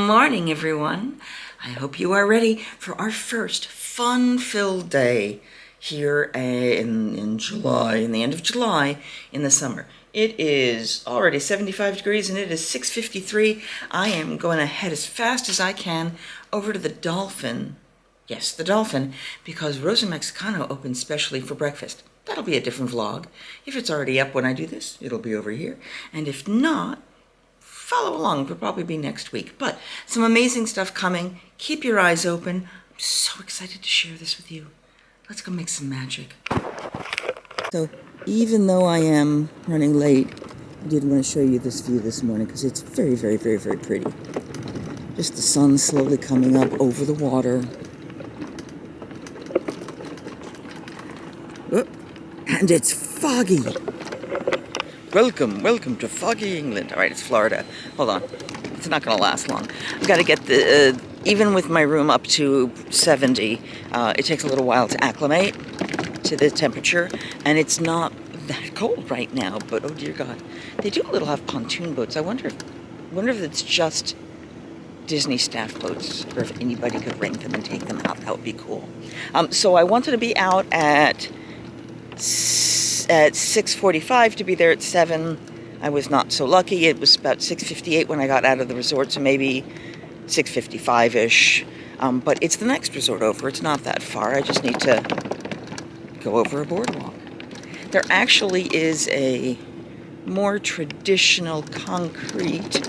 morning, everyone. I hope you are ready for our first fun-filled day here in July, in the end of July, in the summer. It is already 75 degrees and it is 6:53. I am going to head as fast as I can over to the Dolphin. Yes, the Dolphin, because Rosa Mexicano opens specially for breakfast. That'll be a different vlog. If it's already up when I do this, it'll be over here. And if not, follow along. It'll probably be next week. But some amazing stuff coming. Keep your eyes open. I'm so excited to share this with you. Let's go make some magic. So even though I am running late, I did want to show you this view this morning because it's very, very, very, very pretty. Just the sun slowly coming up over the water. Whoop. And it's foggy. Welcome to foggy England. All right, it's Florida. Hold on. It's not going to last long. I've got to get the, even with my room up to 70, it takes a little while to acclimate to the temperature, and it's not that cold right now, but oh dear God. They do a little have pontoon boats. I wonder if it's just Disney staff boats, or if anybody could rent them and take them out. That would be cool. So I wanted to be out at 6:45 to be there at 7. I was not so lucky. It was about 6:58 when I got out of the resort, so maybe 6:55-ish. But it's the next resort over. It's not that far. I just need to go over a boardwalk. There actually is a more traditional concrete.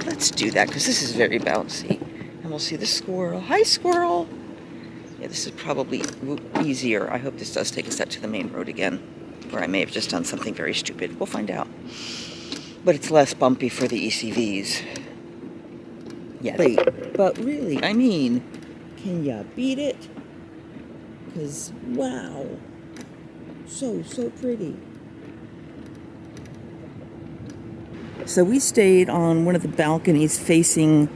Let's do that because this is very bouncy. And we'll see the squirrel. Hi, squirrel. Yeah, this is probably easier. I hope this does take us out to the main road again, or I may have just done something very stupid. We'll find out. But it's less bumpy for the ECVs. Yeah. But really, I mean, can ya beat it? Because, wow. So pretty. So we stayed on one of the balconies facing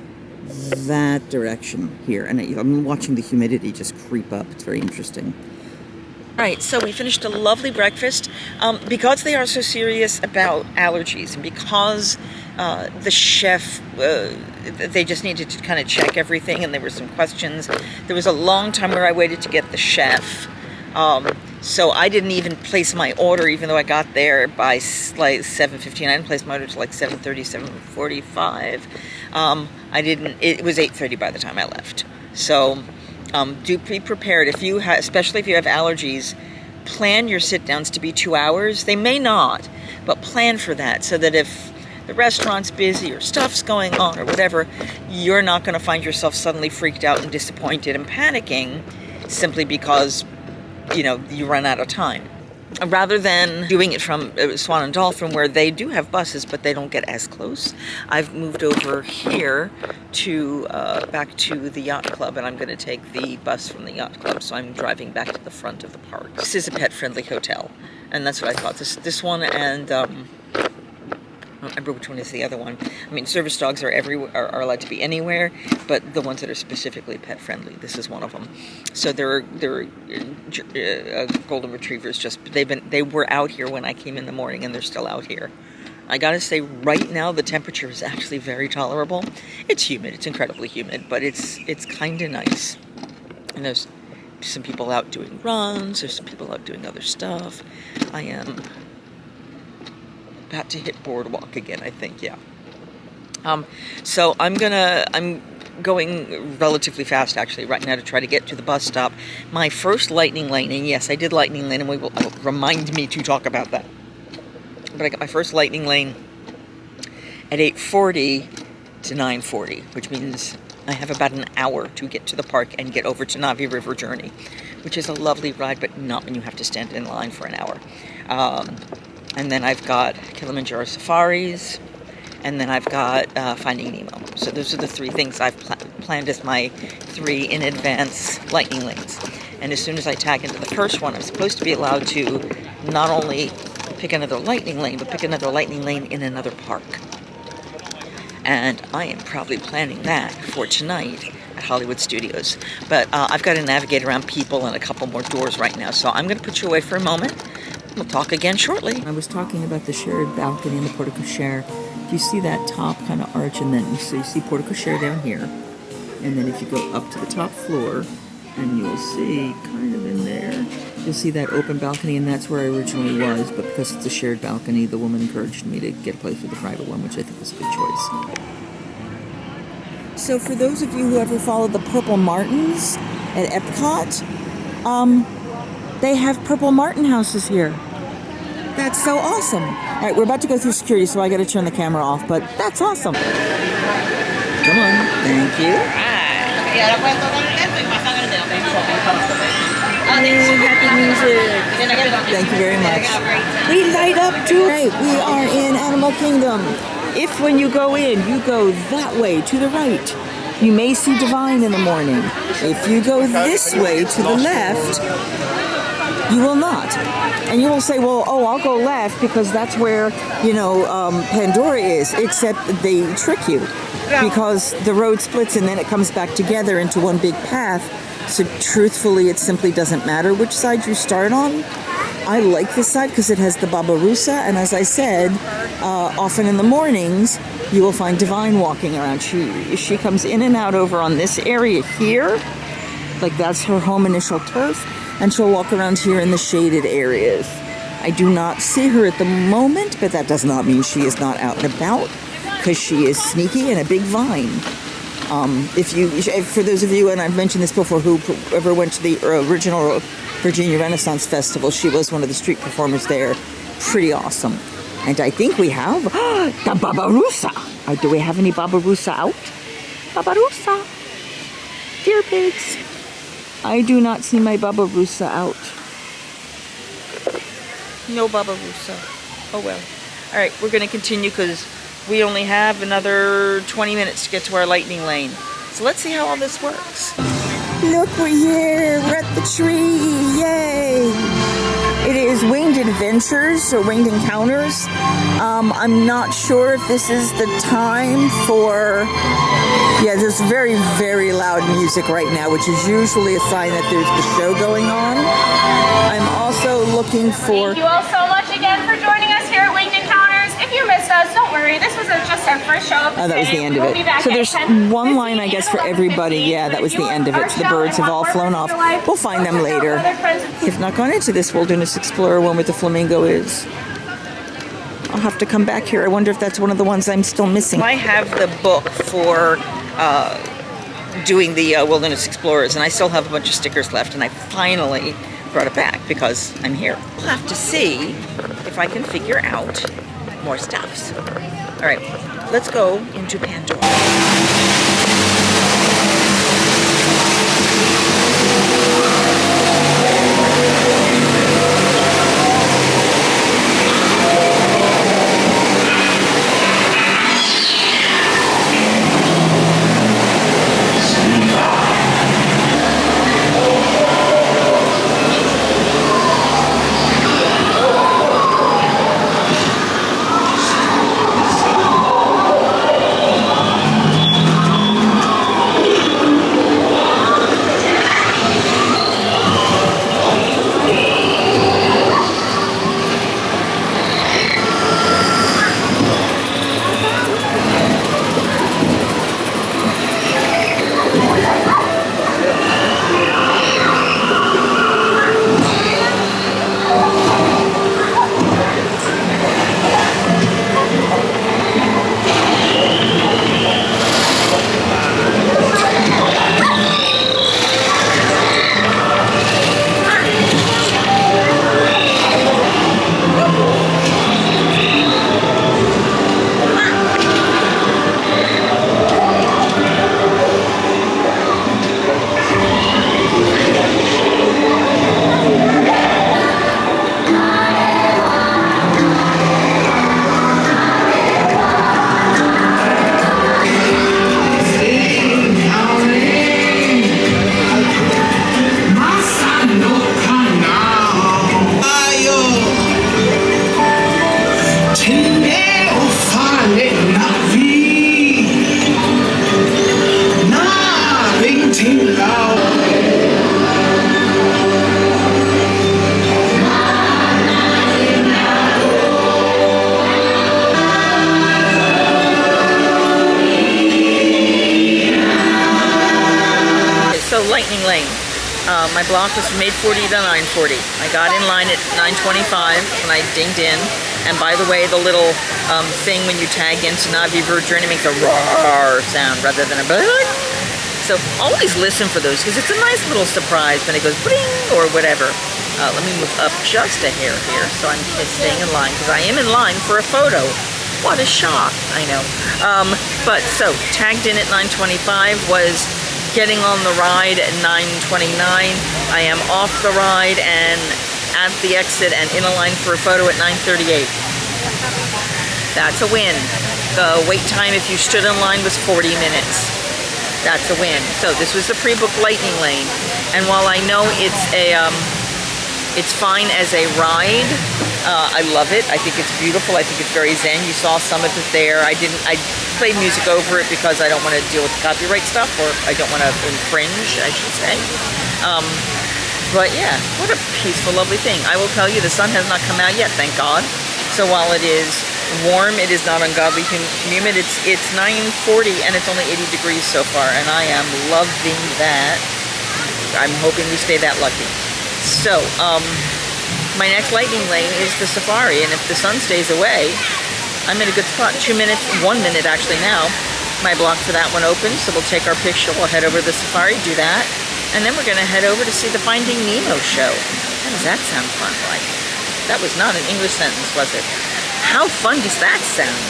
that direction here, and I'm watching the humidity just creep up. It's very interesting. All right, so we finished a lovely breakfast. Because they are so serious about allergies, and because the chef, they just needed to kind of check everything, and there were some questions. There was a long time where I waited to get the chef. So I didn't even place my order, even though I got there by like 7:15. I didn't place my order till like 7:30, 7:45. It was 8:30 by the time I left. So do be prepared. Especially if you have allergies, plan your sit-downs to be 2 hours. They may not, but plan for that so that if the restaurant's busy or stuff's going on or whatever, you're not going to find yourself suddenly freaked out and disappointed and panicking simply because you run out of time. Rather than doing it from Swan and Dolphin, where they do have buses, but they don't get as close, I've moved over here to back to the Yacht Club, and I'm going to take the bus from the Yacht Club, so I'm driving back to the front of the park. This is a pet-friendly hotel, and that's what I thought. This one, and I don't remember which one is the other one. I mean, service dogs are are allowed to be anywhere, but the ones that are specifically pet friendly, this is one of them. So they're golden retrievers. They were out here when I came in the morning, and they're still out here. I gotta say, right now the temperature is actually very tolerable. It's humid. It's incredibly humid, but it's kind of nice. And there's some people out doing runs. There's some people out doing other stuff. I am about to hit boardwalk again, I think, yeah. So I'm going relatively fast actually right now to try to get to the bus stop. My first lightning lane, and yes, I did lightning lane, and remind me to talk about that. But I got my first lightning lane at 8:40 to 9:40, which means I have about an hour to get to the park and get over to Navi River Journey, which is a lovely ride, but not when you have to stand in line for an hour. And then I've got Kilimanjaro Safaris, and then I've got Finding Nemo. So those are the three things I've planned as my 3 in advance lightning lanes. And as soon as I tag into the first one, I'm supposed to be allowed to not only pick another lightning lane, but pick another lightning lane in another park. And I am probably planning that for tonight at Hollywood Studios. But I've got to navigate around people and a couple more doors right now, so I'm going to put you away for a moment. We'll talk again shortly. I was talking about the shared balcony and the portico share you see that top kind of arch, and then you see porte cochere down here, and then if you go up to the top floor, and you'll see kind of in there, you'll see that open balcony, and that's where I originally was, but because it's a shared balcony, the woman encouraged me to get a place with a private one, which I think was a good choice. So for those of you who ever followed the Purple Martins at Epcot, they have Purple Martin houses here. That's so awesome. All right, we're about to go through security, so I got to turn the camera off, but that's awesome. Come on. Thank you. Happy music. Thank you very much. We light up too. Right, we are in Animal Kingdom. If when you go in, you go that way to the right, you may see Devine in the morning. If you go this way to the left, you will not. And you will say, well, oh, I'll go left because that's where, Pandora is. Except they trick you because the road splits and then it comes back together into one big path. So truthfully, it simply doesn't matter which side you start on. I like this side because it has the babarusa. And as I said, often in the mornings, you will find Devine walking around. She comes in and out over on this area here. Like that's her home initial turf. And she'll walk around here in the shaded areas. I do not see her at the moment, but that does not mean she is not out and about, because she is sneaky and a big vine. For those of you, and I've mentioned this before, who ever went to the original Virginia Renaissance Festival, she was one of the street performers there. Pretty awesome. And I think we have the babarusa. Do we have any babarusa out? Babarusa. Dear pigs. I do not see my babarusa out. No babarusa. Oh well. All right, we're going to continue because we only have another 20 minutes to get to our lightning lane. So let's see how all this works. Look, we're here. We're at the tree. Yay! It is Winged Adventures, or Winged Encounters. I'm not sure if this is the time for... Yeah, there's very, very loud music right now, which is usually a sign that there's the show going on. I'm also looking for... Thank you all so much again for joining us here at Winged Encounters. If you missed us, don't worry. This was just our first show of the that was the end of it. So there's one line, I guess, for everybody. Yeah, that was the end of it. So the birds have all flown off. We'll find them later. If not gone into this Wilderness Explorer one where the flamingo is. I'll have to come back here. I wonder if that's one of the ones I'm still missing. I have the book for doing the Wilderness Explorers, and I still have a bunch of stickers left, and I finally brought it back because I'm here. We'll have to see if I can figure out more stuffs. All right, let's go into Pandora. Lightning Lane. My block was from 8:40 to 9:40. I got in line at 9:25 when I dinged in. And by the way, the little thing when you tag into Navi Journey makes a roar sound rather than a bling. So always listen for those because it's a nice little surprise when it goes bling or whatever. Let me move up just a hair here so I'm staying in line because I am in line for a photo. What a shock, I know. But so tagged in at 9:25 was getting on the ride at 9:29. I am off the ride and at the exit and in a line for a photo at 9:38. That's a win. The wait time if you stood in line was 40 minutes. That's a win. So this was the pre-booked Lightning Lane. And while I know it's fine as a ride, I love it. I think it's beautiful. I think it's very zen. You saw some of it there. I played music over it because I don't want to deal with copyright stuff, or I don't want to infringe, I should say. But yeah, what a peaceful, lovely thing. I will tell you, the sun has not come out yet, thank God. So while it is warm, it is not ungodly humid. It's 9:40 and it's only 80 degrees so far, and I am loving that. I'm hoping we stay that lucky. So, my next Lightning Lane is the safari, and if the sun stays away, I'm in a good spot. 2 minutes, 1 minute actually now. My block for that one opens, so we'll take our picture. We'll head over to the safari, do that, and then we're going to head over to see the Finding Nemo show. How does that sound fun? Like, that was not an English sentence, was it? How fun does that sound?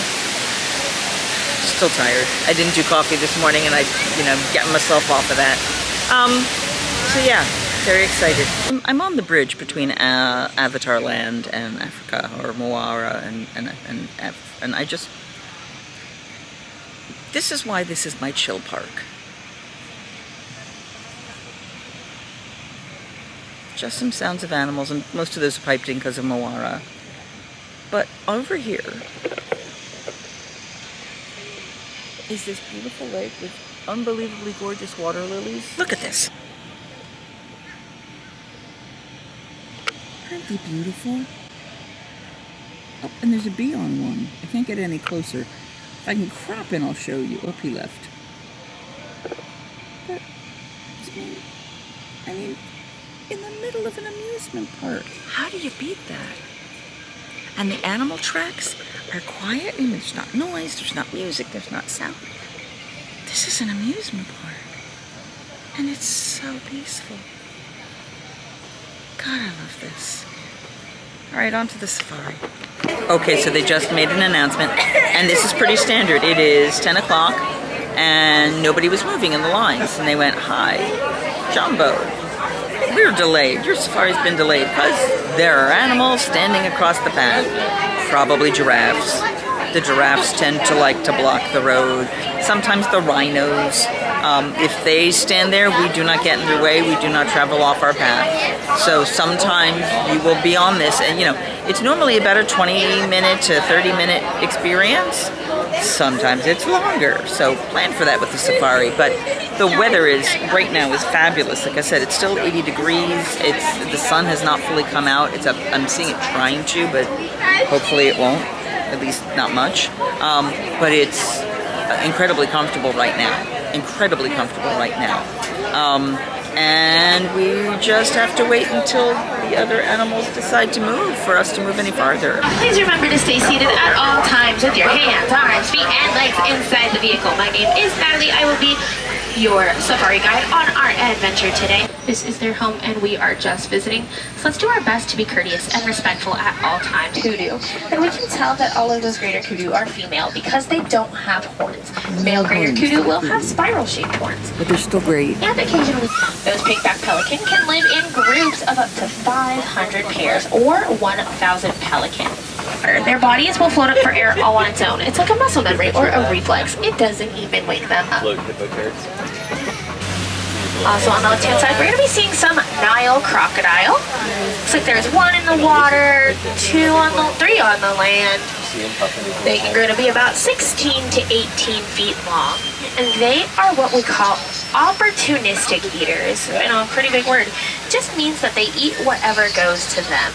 Still tired. I didn't do coffee this morning, and I, getting myself off of that. So yeah. Very excited. I'm on the bridge between Avatar Land and Africa, or Moara, and I just... This is why this is my chill park. Just some sounds of animals, and most of those are piped in because of Moara. But over here is this beautiful lake with unbelievably gorgeous water lilies. Look at this. Aren't they beautiful? Oh, and there's a bee on one. I can't get any closer. If I can crop in, I'll show you. Oh, he left. But, I mean, in the middle of an amusement park. How do you beat that? And the animal tracks are quiet. I mean, there's not noise, there's not music, there's not sound. This is an amusement park. And it's so peaceful. God, I love this. All right, on to the safari. Okay, so they just made an announcement, and this is pretty standard. It is 10 o'clock, and nobody was moving in the lines. And they went, hi, Jumbo, we're delayed. Your safari's been delayed because there are animals standing across the path. Probably giraffes. The giraffes tend to like to block the road. Sometimes the rhinos. If they stand there, we do not get in their way. We do not travel off our path. So sometimes you will be on this, and it's normally about a 20-minute to 30-minute experience. Sometimes it's longer. So plan for that with the safari. But the weather right now is fabulous. Like I said, it's still 80 degrees. The sun has not fully come out. I'm seeing it trying to, but hopefully it won't. At least not much. But it's incredibly comfortable right now. Incredibly comfortable right now. And we just have to wait until the other animals decide to move for us to move any farther. Please remember to stay seated at all times with your hands, arms, feet, and legs inside the vehicle. My name is Natalie. I will be your safari guide on our adventure today. This is their home and we are just visiting, so let's do our best to be courteous and respectful at all times. Kudu. And we can tell that all of those greater kudu are female because they don't have horns. Male greater kudu will have spiral-shaped horns. But they're still great. And occasionally, those pigback pelican can live in groups of up to 500 pairs or 1,000 pelicans. Their bodies will float up for air all on its own. It's like a muscle memory or a reflex. It doesn't even wake them up. Also on the left-hand side, we're going to be seeing some Nile crocodile. Looks like there's one in the water, three on the land. They can grow to be about 16 to 18 feet long. And they are what we call opportunistic eaters. I know, a pretty big word. It just means that they eat whatever goes to them.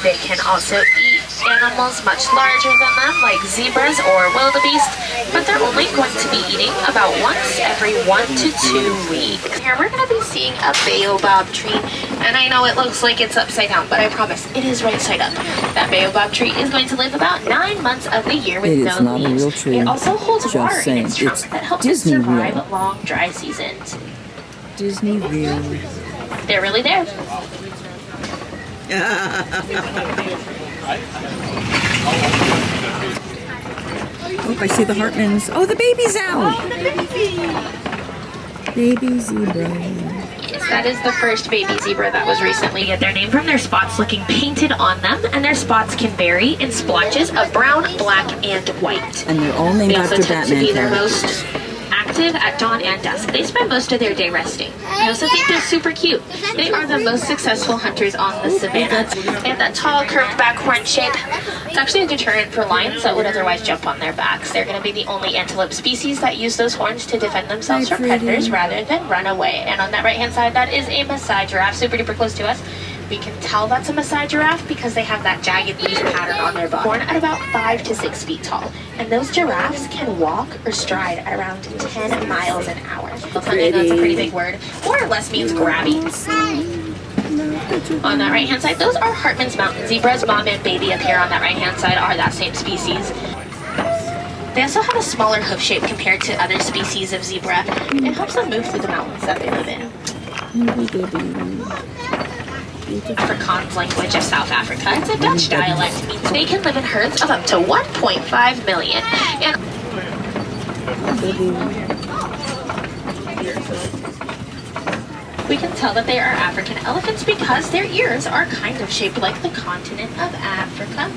They can also eat animals much larger than them, like zebras or wildebeest, but they're only going to be eating about once every 1 to 2 weeks. Here we're going to be seeing a baobab tree, and I know it looks like it's upside down, but I promise it is right side up. That baobab tree is going to live about 9 months of the year with no not leaves. a real tree. It also holds Just water saying. in its trunk It's that helps Disney it survive real. long dry seasons. Disney real. They're really there. Oh, I see the Hartmans. Oh, the baby's out. Oh, the baby! Baby zebra. Yes, that is the first baby zebra that was recently get their name from their spots looking painted on them, and their spots can vary in splotches of brown, black, and white. And they're all named They also after tend to Batman be their characters. most active at dawn and dusk. They spend most of their day resting. I also think they're super cute. They are the most successful hunters on the savannah. They have that tall, curved back horn shape. It's actually a deterrent for lions that would otherwise jump on their backs. They're going to be the only antelope species that use those horns to defend themselves from predators rather than run away. And on that right-hand side, that is a Maasai giraffe, super duper close to us. We can tell that's a Maasai giraffe because they have that jagged leaf pattern on their body. Born at about 5 to 6 feet tall. And those giraffes can walk or stride at around 10 miles an hour. I know it's a pretty big word. More or less means grabby. On that right-hand side, those are Hartman's mountain zebras. Mom and baby up here on that right-hand side are that same species. They also have a smaller hoof shape compared to other species of zebra. It helps them move through the mountains that they live in. Afrikaans language of South Africa. It's a Dutch dialect. It means they can live in herds of up to 1.5 million. And we can tell that they are African elephants because their ears are kind of shaped like the continent of Africa.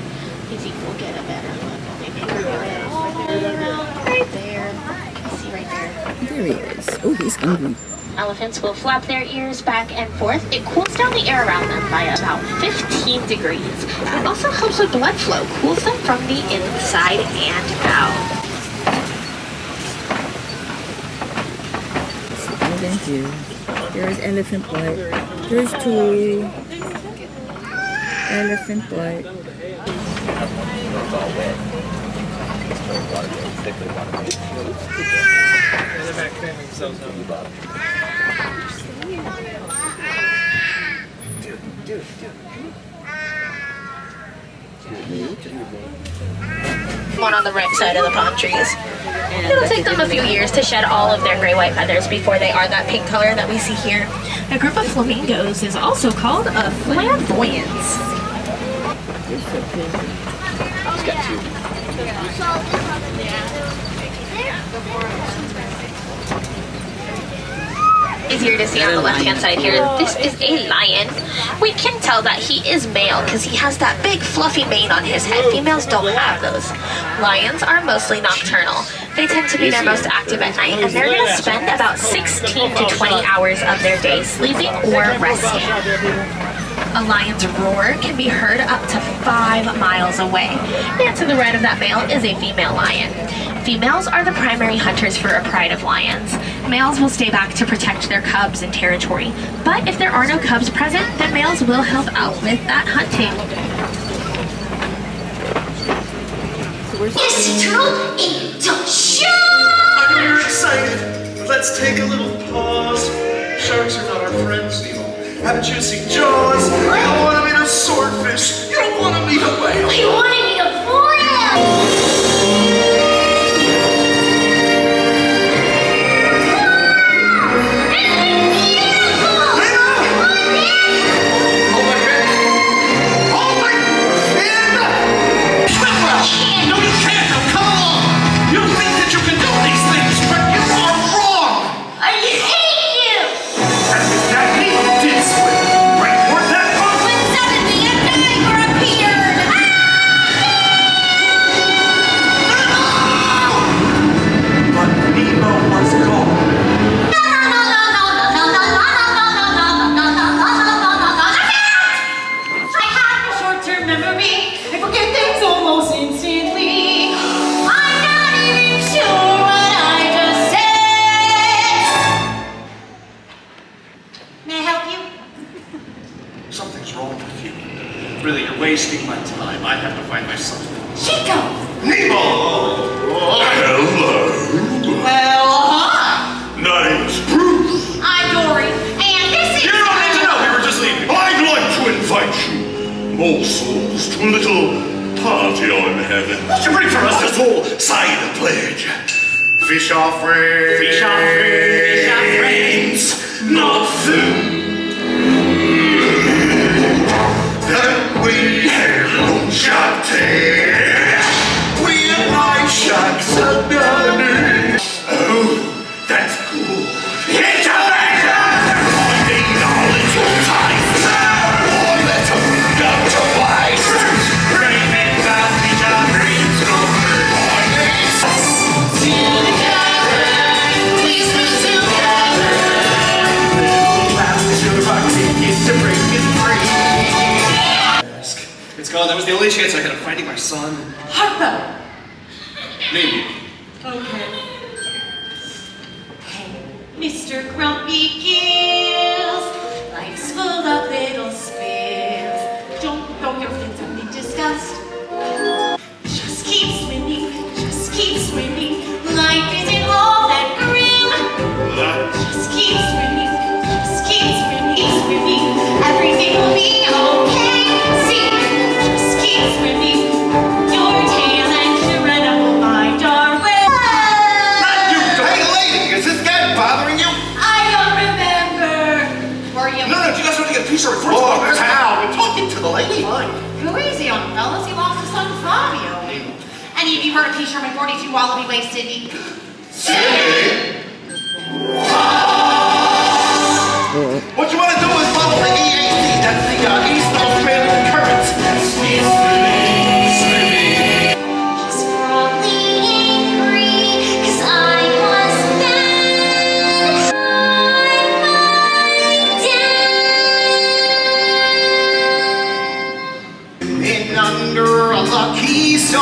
Easy, we'll get a better look. They make a red all the way around right there. You can see right there. There he is. Oh, he's hungry. Elephants will flap their ears back and forth. It cools down the air around them by about 15 degrees. It also helps with blood flow, cools them from the inside and out. Thank you. There's elephant white. There's two. Elephant white. One on the right side of the palm trees. It'll take them a few years to shed all of their gray-white feathers before they are that pink color that we see here. A group of flamingos is also called a flamboyance. He's got two. Easier to see on the left-hand side here. This is a lion. We can tell that he is male because he has that big fluffy mane on his head. Females don't have those. Lions are mostly nocturnal. They tend to be their most active at night, and they're going to spend about 16 to 20 hours of their day sleeping or resting. A lion's roar can be heard up to 5 miles away. And to the right of that male is a female lion. Females are the primary hunters for a pride of lions. Males will stay back to protect their cubs and territory. But if there are no cubs present, then males will help out with that hunting. Yes, turtle, it's a show! I know you're excited, but let's take a little pause. Sharks are not our friends, Nemo. Haven't you seen Jaws? You don't want to meet a swordfish. You don't want to meet a whale. We want to meet a whale! wasting my time. I have to find my son. Chico! Nemo! Hello. Well, hi! Name's Bruce. I'm Dory, and this is... You don't need to know. We were just leaving. I'd like to invite you, mortals, to a little party I'm having. What you bring for us? A small side pledge. Fish are friends. Fish are friends. Fish are friends. Not food. That we have shot with my shots underneath. Oh, that's cool. It's a letter! I need a little time. Oh, let them go to waste. Dreaming about each other's glory. I need together. Please be together. Little laughter, our ticket to break it free. It's gone. That was the only chance I had of finding my son. Harpo! Maybe. Okay. Hey, Mr. Grumpy Gills, life's full of little spills. Don't throw your fins up in disgust. Just keep swimming, just keep swimming. Life isn't all that grim. Just keep swimming, just keep swimming, keep swimming. Everything will be okay. See, just keep swimming. Your tail and incredible mind are well. Not you! Hey, lady! Is this guy bothering you? I don't remember. Were you? No, you guys have to get a t-shirt first. Oh, that's how. We're talking to the lady. Fine. Go easy on him, fellas. He lost his son Fabio. Any of you heard of T-shirt my 42 Wallaby Waist, Sydney? What you want to do is follow the EAC. That's the East Australian Current. He's probably angry, 'cause I was bad. In under a lucky song.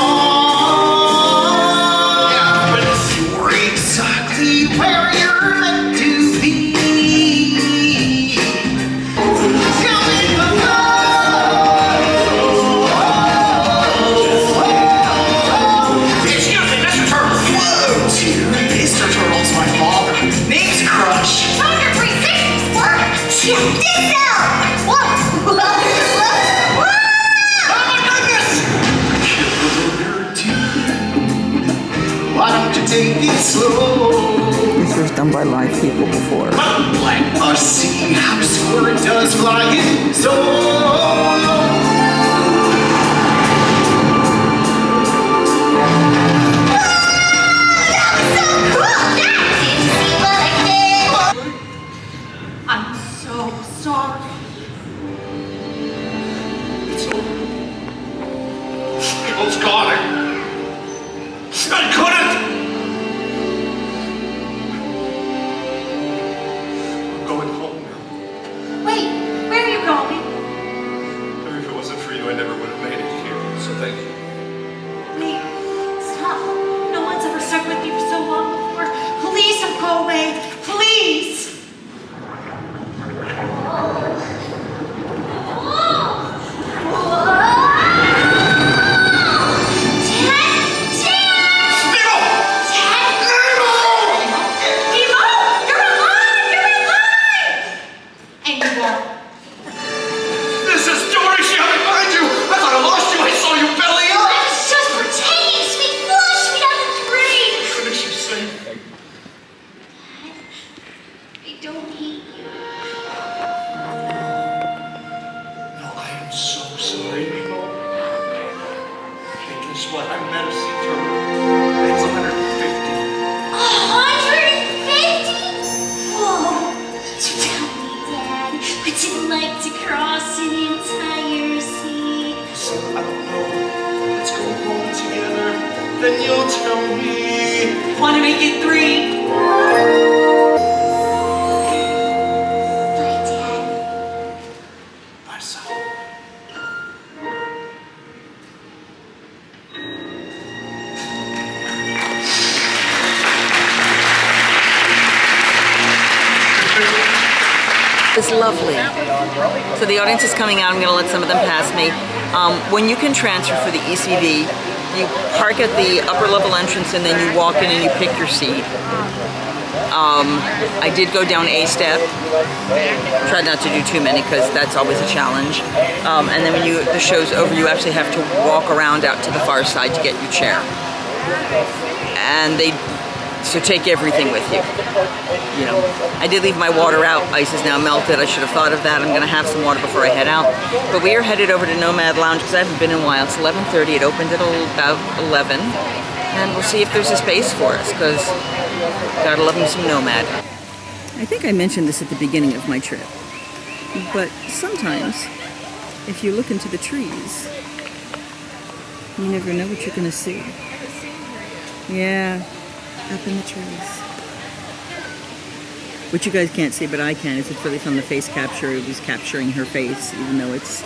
Yeah, but you're exactly where you're meant to be. Coming Excuse me, Mr. Turtle. Whoa, dude. Mr. Turtle's my father. Name's Crush. Under 360 squirt. Check this out. Whoa. Why don't you take it slow? This was done by live people before. Let us see how squirt does flying so. I'm so sorry. It's over. It was gone. I couldn't. I'm going home now. Wait, where are you going? If it wasn't for you, I never would have made it here. So thank you. Wait, stop. No one's ever stuck with me for so long before. Please don't go away. Please. This is Dory. She had me find you. I thought I lost you. I saw you belly up. Just pretending, sweet flush. We haven't prayed. What did she say? I don't hate you. No, I am so sorry, Nemo. Hey, guess what? I met a sea turtle. It's 150. 150? Whoa. So tell me, Dad, what's it like to cross an entire sea? So I don't know. Let's go home together. Then you'll tell me. Want to make it 3? Bye, Dad. Bye, son. It's lovely. So the audience is coming out. I'm going to let some of them pass me. When you can transfer for the ECV, you park at the upper level entrance and then you walk in and you pick your seat. I did go down a step. Tried not to do too many because that's always a challenge. And then when the show's over, you actually have to walk around out to the far side to get your chair. And so take everything with you. You know, I did leave my water out. Ice is now melted. I should have thought of that. I'm going to have some water before I head out. But we are headed over to Nomad Lounge because I haven't been in a while. It's 11:30. It opened at about 11. And we'll see if there's a space for us because gotta love me some Nomad. I think I mentioned this at the beginning of my trip. But sometimes, if you look into the trees, you never know what you're going to see. Yeah, up in the trees. What you guys can't see, but I can, is it's really from the face capture. It was capturing her face, even though it's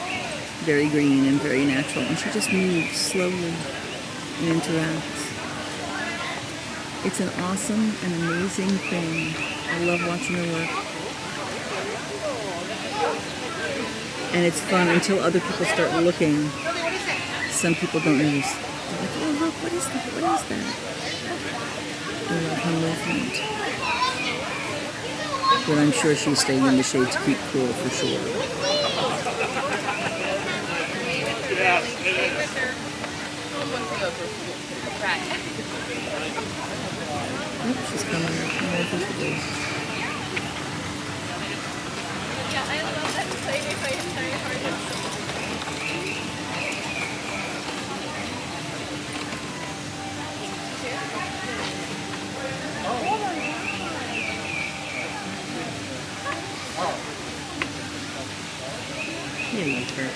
very green and very natural. And she just moves slowly and interacts. It's an awesome and amazing thing. I love watching her work. And it's fun until other people start looking. Some people don't notice. They're like, oh look, what is that? What is that? I love her movement. But I'm sure she's staying in the shade to keep cool for sure. Yep, she's coming up from there to the base. Yeah, I love that play. They play it very hard. You love her.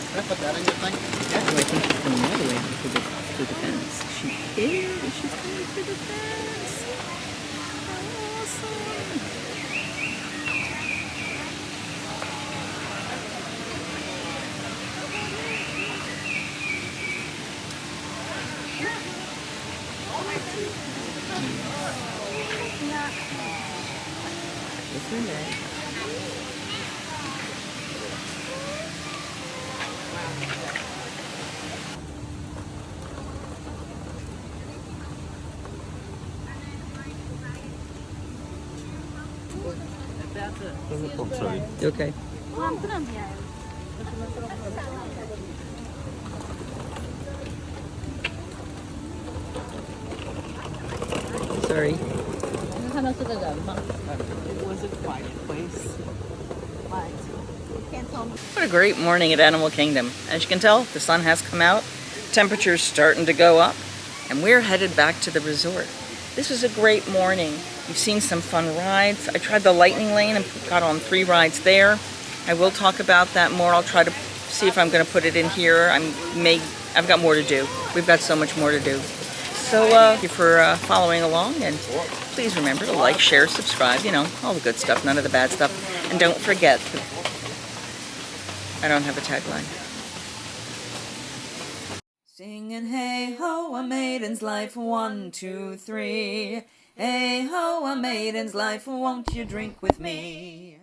Can I put that in your thing? Yeah. Oh, I think she's coming all the way to the fence. She is. She's coming to the fence. Awesome. Isn't it? I'm sorry. You okay? Sorry. It was a quiet place. What a great morning at Animal Kingdom. As you can tell, the sun has come out, temperature's starting to go up, and we're headed back to the resort. This was a great morning. You've seen some fun rides. I tried the lightning lane and got on 3 rides there. I will talk about that more. I'll try to see if I'm going to put it in here. I've got more to do. We've got so much more to do. So thank you for following along, and please remember to like, share, subscribe, you know, all the good stuff, none of the bad stuff. And don't forget, I don't have a tagline. Singing hey ho, a maiden's life, 1, 2, 3. Hey ho, a maiden's life, won't you drink with me?